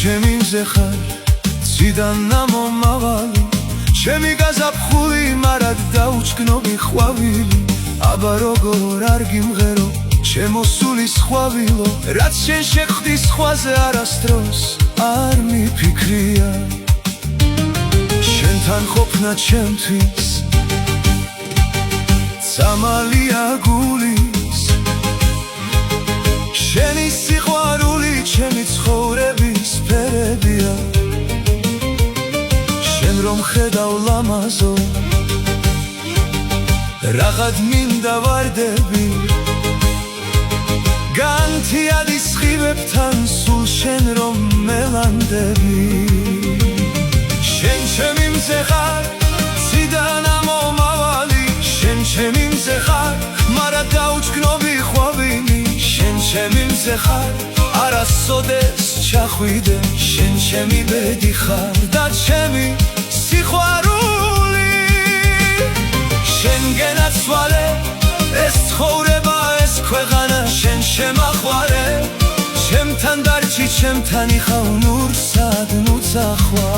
ჩემი მზე ხარ ციდან ამომავალი ჩემი გაზაფხული მარად დაუჩქნობი ხვავილი აბა როგორ არ გიმღერო ჩემო სულის ხვავილო რაც შენ შეხვდი სხვაზე არასდროს არ მიფიქრია შენთან ყოფნა ჩემთვის სამალია გულის შენი სიყვარული ჩემი ცხოვრების ფერებია შენ რომ ხედავ ლამაზო რაღაც მინდა ვარდები განთიადი სხივებთან სულ შენ რომ მელანდები შენ ჩემი მზე ხარ ციდან ამომავალი შენ ჩემი მზე ხარ მარა დაუჩქნობი ხვავილი შენ ჩემი მზე ხარ არასოდეს ჩახვიდე შენ ჩემი ბედი ხარ და ჩემი სიყვარული შენგენ აცვალე ეს ცხოვრება ეს ქვეყანა შენ შემაყვარე ჩემთან დარჩი ჩემთან იხავ ნურსად ნუცახვა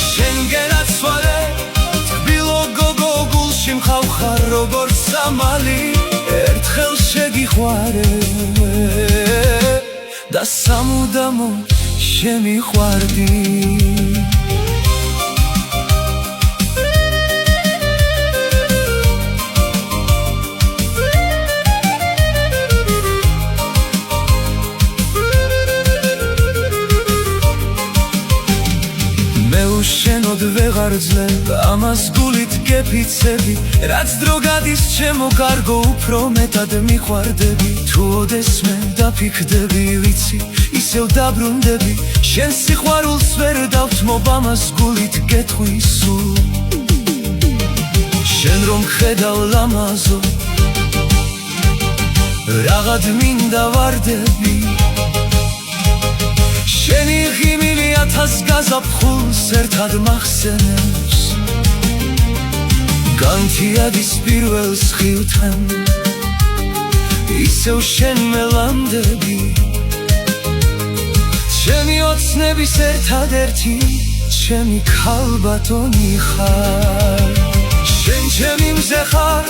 შენგენ აცვალე თბილო გოგო გულში მხავხარ როგორც სამალი ერთხელ შეგიყვარე და სამუდამოდ შემიყვარდი შენოდ ვეღარ ძლებ ამას გულით გეფიცები რაც დრო გადის ჩემო კარგო უფრო მეტად მიყვარდები თუ ოდესმე დაფიქრდები ვიცი ისევ დაბრუნდები შენ სიყვარულს ვერ დავთმობ ამას გულით გეტყვი სულ შენ რომ ხედავ ლამაზო რაღაც მინდა ვარდები შენი ღიმილი ათას გაზაფხულს ერთად მახსენებს განთიადის პირველ სხივთან ისევ შენ მელანდები ჩემი ოცნების ერთადერთი ჩემი ქალბატონი ხარ შენ ჩემი მზე ხარ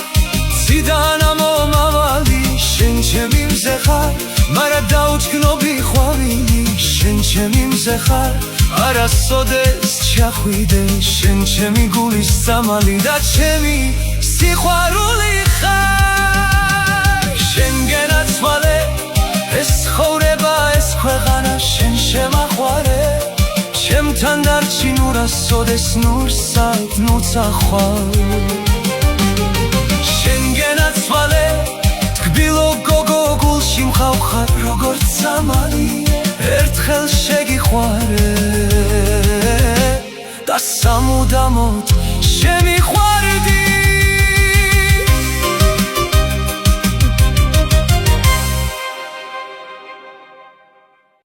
ციდან ამომავალი შენ ჩემი მზე ხარ მარა დაუჩქნობი ხვავილი შენ ჩემი მზე ხარ არასოდეს ჩახვიდე შენ ჩემი გულის სამალი და ჩემი სიყვარული ხარ შენგენ აცვალე ეს ცხოვრება ეს ქვეყანა შენ შემაყვარე ჩემთან დარჩი ნურასოდეს ნურსად ნუცახვა შენგენ აცვალე თბილო გოგო გულში მხავხარ როგორც სამალი ერთხელ შეგიყვარე და სამუდამოდ შემიყვარე